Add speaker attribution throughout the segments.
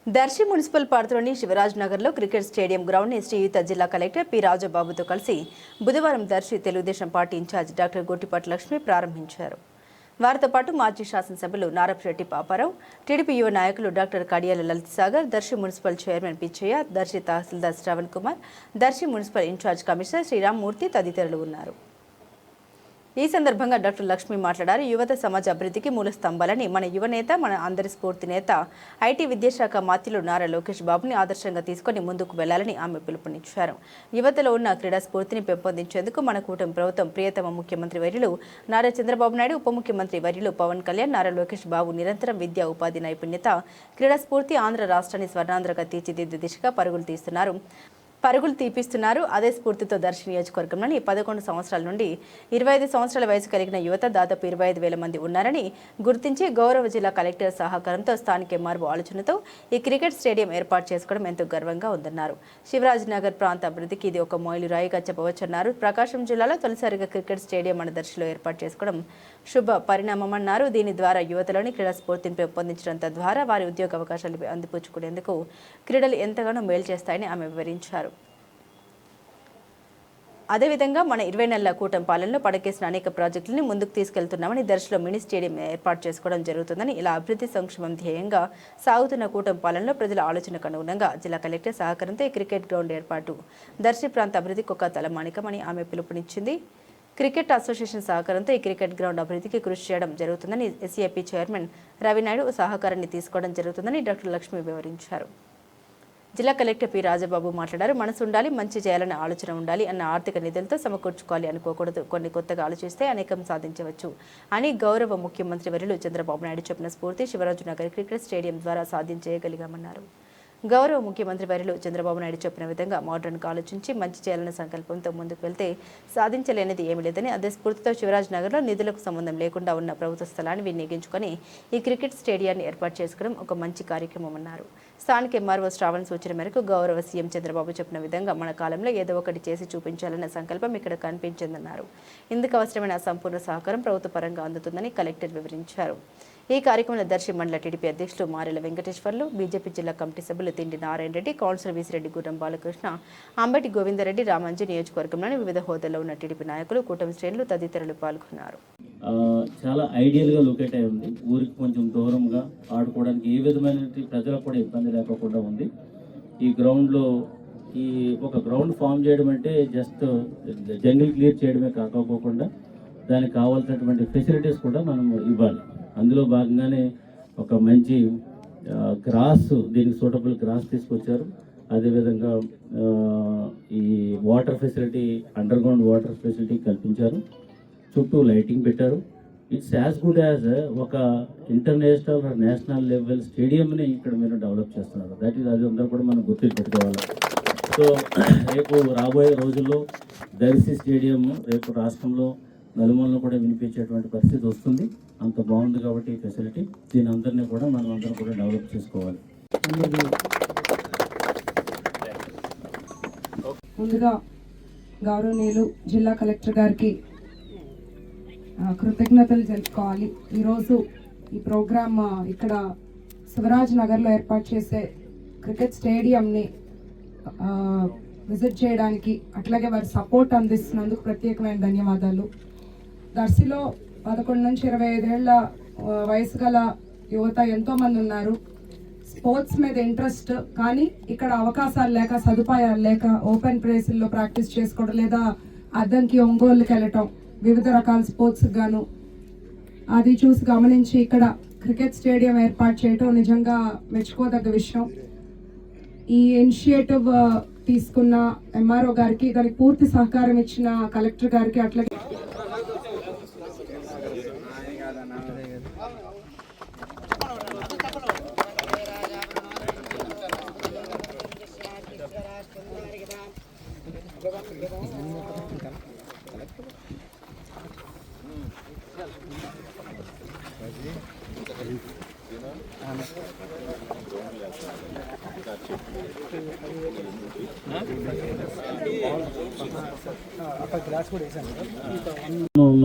Speaker 1: Darsi municipal పార్కులోని Shivraj నగర్లో cricket stadium గ్రౌండ్ని Sriyuta జిల్లా collector P రాజబాబుతో కలిసి బుధవారం Darsi Telugu Desam party incharge doctor Gottipati Lakshmi ప్రారంభించారు. వారితో పాటు మాజీ శాసనసభ్యులు నారపశెట్టి పాపారావు, టీడీపీ యువ నాయకులు doctor Kadiyala Lalith Sagar, Darsi municipal chairman Pichaiah, Darsi తహసీల్దార్ Sravan Kumar, Darsi municipal incharge commissioner Sriramamurthy తదితరులు ఉన్నారు. ఈ సందర్భంగా డాక్టర్ లక్ష్మి మాట్లాడారు. యువత సమాజ అభివృద్ధికి మూల స్తంభాలని మన యువనేత, మన అందరి స్ఫూర్తి నేత ఐటీ విద్యాశాఖ మంత్రులు నారా లోకేష్ బాబుని ఆదర్శంగా తీసుకుని ముందుకు వెళ్లాలని ఆమె పిలుపునిచ్చారు. యువతలో ఉన్న క్రీడా స్ఫూర్తిని పెంపొందించేందుకు మన కూటమి ప్రభుత్వం ప్రియతమ ముఖ్యమంత్రి వర్యులు నారా చంద్రబాబు నాయుడు, ఉప ముఖ్యమంత్రి వర్యులు పవన్ కళ్యాణ్, నారా లోకేష్ బాబు నిరంతరం విద్యా ఉపాధి నైపుణ్యత, క్రీడా స్ఫూర్తి ఆంధ్ర రాష్ట్రాన్ని స్వర్ణాంధ్రగా తీర్చిదిద్దే దిశగా పరుగులు తీపిస్తున్నారు. అదే స్ఫూర్తితో దర్శి నియోజకవర్గంలోని 11 సంవత్సరాల నుండి 25 సంవత్సరాల వయసు కలిగిన యువత దాదాపు 25,000 మంది ఉన్నారని గుర్తించి గౌరవ జిల్లా కలెక్టర్ సహకారంతో స్థానిక మార్పు ఆలోచనతో ఈ క్రికెట్ స్టేడియం ఏర్పాటు చేసుకోవడం ఎంతో గర్వంగా ఉందన్నారు. శివరాజ్ నగర్ ప్రాంత అభివృద్ధికి ఇది ఒక మైలురాయిగా చెప్పవచ్చన్నారు. ప్రకాశం జిల్లాలో తొలిసారిగా క్రికెట్ స్టేడియం మన దర్శిలో ఏర్పాటు చేసుకోవడం శుభ పరిణామమన్నారు. దీని ద్వారా యువతలోని క్రీడా స్ఫూర్తిని పెంపొందించడం తద్వారా వారి ఉద్యోగ అవకాశాలు అందిపుచ్చుకునేందుకు క్రీడలు ఎంతగానో మేలు చేస్తాయని ఆమె వివరించారు. అదేవిధంగా మన 20 నెలల కూటమి పాలనలో పడకేసిన అనేక ప్రాజెక్టులను ముందుకు తీసుకెళ్తున్నామని, దర్శిలో మినీ స్టేడియం ఏర్పాటు చేసుకోవడం జరుగుతుందని, ఇలా అభివృద్ధి సంక్షేమం ధ్యేయంగా సాగుతున్న కూటమి పాలనలో ప్రజల ఆలోచనకు అనుగుణంగా జిల్లా కలెక్టర్ సహకారంతో ఈ క్రికెట్ గ్రౌండ్ ఏర్పాటు దర్శి ప్రాంత అభివృద్ధికి ఒక తలమానికమని ఆమె పిలుపునిచ్చింది. క్రికెట్ అసోసియేషన్ సహకారంతో ఈ క్రికెట్ గ్రౌండ్ అభివృద్ధికి కృషి చేయడం జరుగుతుందని, ఎస్ఏపీ చైర్మన్ రవినాయుడు సహకారాన్ని తీసుకోవడం జరుగుతుందని డాక్టర్ లక్ష్మి వివరించారు. జిల్లా కలెక్టర్ పి రాజబాబు మాట్లాడారు. మనసు ఉండాలి, మంచి చేయాలనే ఆలోచన ఉండాలి అన్న ఆర్థిక నిధులతో సమకూర్చుకోవాలి అనుకోకూడదు. కొన్ని కొత్తగా ఆలోచిస్తే అనేకం సాధించవచ్చు అని గౌరవ ముఖ్యమంత్రి వర్యులు చంద్రబాబు నాయుడు చెప్పిన స్ఫూర్తి శివరాజు నగర్ క్రికెట్ స్టేడియం ద్వారా సాధించగలిగామన్నారు. గౌరవ ముఖ్యమంత్రి వర్యులు చంద్రబాబు నాయుడు చెప్పిన విధంగా మోడర్న్గా ఆలోచించి మంచి చేయాలన్న సంకల్పంతో ముందుకు వెళ్తే సాధించలేనిది ఏమీ లేదని, అదే స్ఫూర్తితో శివరాజ్ నగర్లో నిధులకు సంబంధం లేకుండా ఉన్న ప్రభుత్వ స్థలాన్ని వినియోగించుకొని ఈ క్రికెట్ స్టేడియాన్ని ఏర్పాటు చేసుకోవడం ఒక మంచి కార్యక్రమమన్నారు. స్థానిక ఎంఆర్ఓ శ్రావణ్ సూచన మేరకు గౌరవ సీఎం చంద్రబాబు చెప్పిన విధంగా మన కాలంలో ఏదో ఒకటి చేసి చూపించాలన్న సంకల్పం ఇక్కడ కనిపించిందన్నారు. ఇందుకు అవసరమైన సంపూర్ణ సహకారం ప్రభుత్వ పరంగా అందుతుందని కలెక్టర్ వివరించారు. ఈ కార్యక్రమంలో దర్శి మండల టీడీపీ అధ్యక్షులు మారెల వెంకటేశ్వర్లు, బీజేపీ జిల్లా కమిటీ సభ్యులు తిండి నారాయణ రెడ్డి, కౌన్సిలర్ వీసిరెడ్డి గుర్రం బాలకృష్ణ, అంబటి గోవిందరెడ్డి, రామంజీ, నియోజకవర్గంలోని వివిధ హోదాల్లో ఉన్న టీడీపీ నాయకులు, కూటమి శ్రేణులు తదితరులు పాల్గొన్నారు.
Speaker 2: చాలా ఐడియల్గా లొకేట్ అయి ఉంది. ఊరికి కొంచెం దూరంగా ఆడుకోవడానికి ఏ విధమైన ప్రజలకు కూడా ఇబ్బంది లేకుండా ఉంది. ఈ గ్రౌండ్లో ఒక గ్రౌండ్ ఫామ్ చేయడం అంటే జస్ట్ జంగిల్ క్లియర్ చేయడమే కాకపోకుండా దానికి కావాల్సినటువంటి ఫెసిలిటీస్ కూడా మనం ఇవ్వాలి. అందులో భాగంగానే ఒక మంచి గ్రాస్, దీనికి సూటబుల్ గ్రాస్ తీసుకొచ్చారు. అదేవిధంగా ఈ water facility, under ground water facility కల్పించారు. చుట్టూ లైటింగ్ పెట్టారు. ఇట్స్ యాజ్ గుడ్ యాజ్ ఒక ఇంటర్నేషనల్ ఆర్ నేషనల్ లెవెల్ స్టేడియంని ఇక్కడ మీరు డెవలప్ చేస్తున్నారు. దట్ ఈస్, అది అందరూ కూడా మనం గుర్తు పెట్టుకోవాలి. సో రేపు రాబోయే రోజుల్లో దర్శి స్టేడియం రేపు రాష్ట్రంలో నలుమూలను కూడా వినిపించేటువంటి పరిస్థితి వస్తుంది. అంత బాగుంది కాబట్టి ఈ ఫెసిలిటీ, దీని అందరినీ కూడా మనం అందరం కూడా డెవలప్ చేసుకోవాలి.
Speaker 3: ముందుగా గౌరవనీయులు జిల్లా కలెక్టర్ గారికి కృతజ్ఞతలు తెలుపుకోవాలి. ఈరోజు ఈ ప్రోగ్రామ్ ఇక్కడ శివరాజ్ నగర్లో ఏర్పాటు చేసే క్రికెట్ స్టేడియంని విజిట్ చేయడానికి, అట్లాగే వారి సపోర్ట్ అందిస్తున్నందుకు ప్రత్యేకమైన ధన్యవాదాలు. దర్శిలో 11 నుంచి 25 ఏళ్ల వయసు గల యువత ఎంతోమంది ఉన్నారు. స్పోర్ట్స్ మీద ఇంట్రెస్ట్, కానీ ఇక్కడ అవకాశాలు లేక, సదుపాయాలు లేక ఓపెన్ ప్లేసుల్లో ప్రాక్టీస్ చేసుకోవడం లేదా అద్దంకి ఒంగోలుకి వెళ్ళటం, వివిధ రకాల స్పోర్ట్స్ గాను అది చూసి గమనించి ఇక్కడ క్రికెట్ స్టేడియం ఏర్పాటు చేయటం నిజంగా మెచ్చుకోదగ్గ విషయం. ఈ ఇనిషియేటివ్ తీసుకున్న ఎంఆర్ఓ గారికి, దానికి పూర్తి సహకారం ఇచ్చిన కలెక్టర్ గారికి, అట్లాగే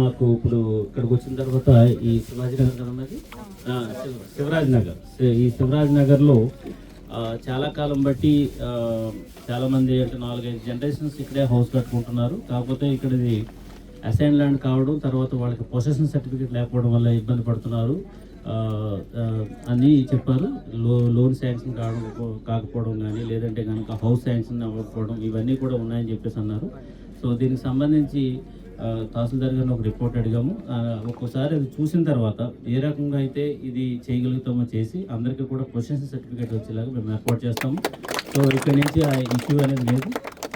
Speaker 2: మాకు ఇప్పుడు ఇక్కడికి వచ్చిన తర్వాత ఈ శివాజీ నగర్ ఉన్నది, శివరాజ్ నగర్, ఈ శివరాజ్ నగర్లో చాలా కాలం బట్టి చాలామంది అంటే 4-5 జనరేషన్స్ ఇక్కడే హౌస్ కట్టుకుంటున్నారు. కాకపోతే ఇక్కడ ఇది అసైన్ ల్యాండ్ కావడం, తర్వాత వాళ్ళకి పొసెషన్ సర్టిఫికేట్ లేకపోవడం వల్ల ఇబ్బంది పడుతున్నారు అని చెప్పారు. లోన్ శాంక్షన్ కాకపోవడం కానీ, లేదంటే కనుక హౌస్ శాంక్షన్ అవ్వకపోవడం, ఇవన్నీ కూడా ఉన్నాయని చెప్పేసి అన్నారు. సో దీనికి సంబంధించి తహసీల్దార్ గారిని ఒక రిపోర్ట్ అడిగాము. ఒక్కోసారి అది చూసిన తర్వాత ఏ రకంగా అయితే ఇది చేయగలుగుతామో చేసి అందరికీ కూడా పొజిషన్ సర్టిఫికేట్ వచ్చేలాగా మేము ఏర్పాటు చేస్తాము. సో ఇక్కడ నుంచి ఆ ఇష్యూ అనేది లేదు.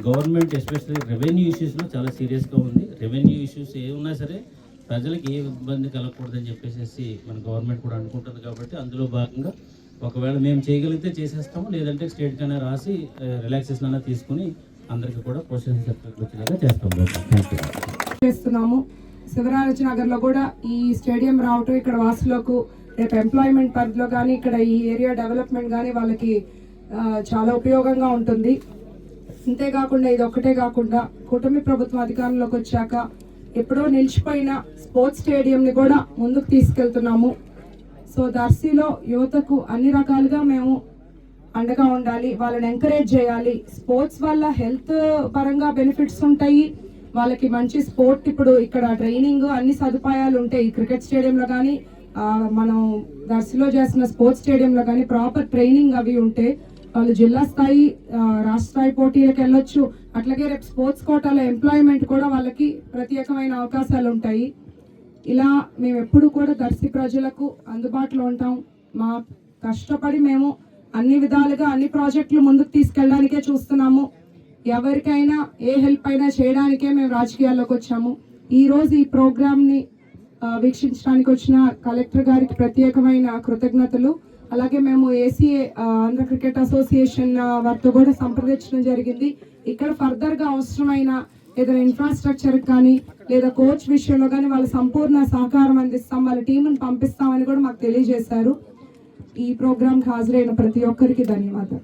Speaker 2: గవర్నమెంట్ ఎస్పెషల్లీ రెవెన్యూ ఇష్యూస్లో చాలా సీరియస్గా ఉంది. రెవెన్యూ ఇష్యూస్ ఏ ఉన్నా సరే ప్రజలకు ఏ ఇబ్బంది కలగకూడదని చెప్పేసి మన గవర్నమెంట్ కూడా అనుకుంటుంది. కాబట్టి అందులో భాగంగా ఒకవేళ మేము చేయగలిగితే చేసేస్తాము, లేదంటే స్టేట్ కన్నా రాసి రిలాక్సేషన్ అన్నా తీసుకుని అందరికీ కూడా పొజిషన్ సర్టిఫికేట్ వచ్చేలాగా చేస్తాము.
Speaker 3: చేస్తున్నాము. శివరాజ్ నగర్లో కూడా ఈ స్టేడియం రావటం ఇక్కడ వాసులకు రేపు ఎంప్లాయ్మెంట్ పరిధిలో కానీ ఇక్కడ ఈ ఏరియా డెవలప్మెంట్ కానీ వాళ్ళకి చాలా ఉపయోగంగా ఉంటుంది. అంతేకాకుండా ఇది ఒక్కటే కాకుండా కూటమి ప్రభుత్వం అధికారంలోకి వచ్చాక ఎప్పుడో నిలిచిపోయిన స్పోర్ట్స్ స్టేడియంని కూడా ముందుకు తీసుకెళ్తున్నాము. సో దర్శిలో యువతకు అన్ని రకాలుగా మేము అండగా ఉండాలి, వాళ్ళని ఎంకరేజ్ చేయాలి. స్పోర్ట్స్ వల్ల హెల్త్ పరంగా బెనిఫిట్స్ ఉంటాయి, వాళ్ళకి మంచి స్పోర్ట్ ఇప్పుడు ఇక్కడ ట్రైనింగ్ అన్ని సదుపాయాలు ఉంటాయి. క్రికెట్ స్టేడియంలో కానీ మనం దర్శిలో చేసిన స్పోర్ట్స్ స్టేడియంలో కానీ ప్రాపర్ ట్రైనింగ్ అవి ఉంటే వాళ్ళు జిల్లా స్థాయి రాష్ట్ర స్థాయి పోటీలకు వెళ్ళొచ్చు. అట్లాగే రేపు స్పోర్ట్స్ కోటాలో ఎంప్లాయ్మెంట్ కూడా వాళ్ళకి ప్రత్యేకమైన అవకాశాలు ఉంటాయి. ఇలా మేము ఎప్పుడు కూడా దర్శి ప్రజలకు అందుబాటులో ఉంటాం. మా కష్టపడి మేము అన్ని విధాలుగా అన్ని ప్రాజెక్టులు ముందుకు తీసుకెళ్ళడానికే చూస్తున్నాము. ఎవరికైనా ఏ హెల్ప్ అయినా చేయడానికే మేము రాజకీయాల్లోకి వచ్చాము. ఈరోజు ఈ ప్రోగ్రామ్ని వీక్షించడానికి వచ్చిన కలెక్టర్ గారికి ప్రత్యేకమైన కృతజ్ఞతలు. అలాగే మేము ఏసీఏ ఆంధ్ర క్రికెట్ అసోసియేషన్ వారితో కూడా సంప్రదించడం జరిగింది. ఇక్కడ ఫర్దర్గా అవసరమైన ఏదైనా ఇన్ఫ్రాస్ట్రక్చర్ కానీ లేదా కోచ్ విషయంలో కానీ వాళ్ళ సంపూర్ణ సహకారం అందిస్తాం, వాళ్ళ టీంని పంపిస్తామని కూడా మాకు తెలియజేశారు. ఈ ప్రోగ్రాంకి హాజరైన ప్రతి ఒక్కరికి ధన్యవాదాలు.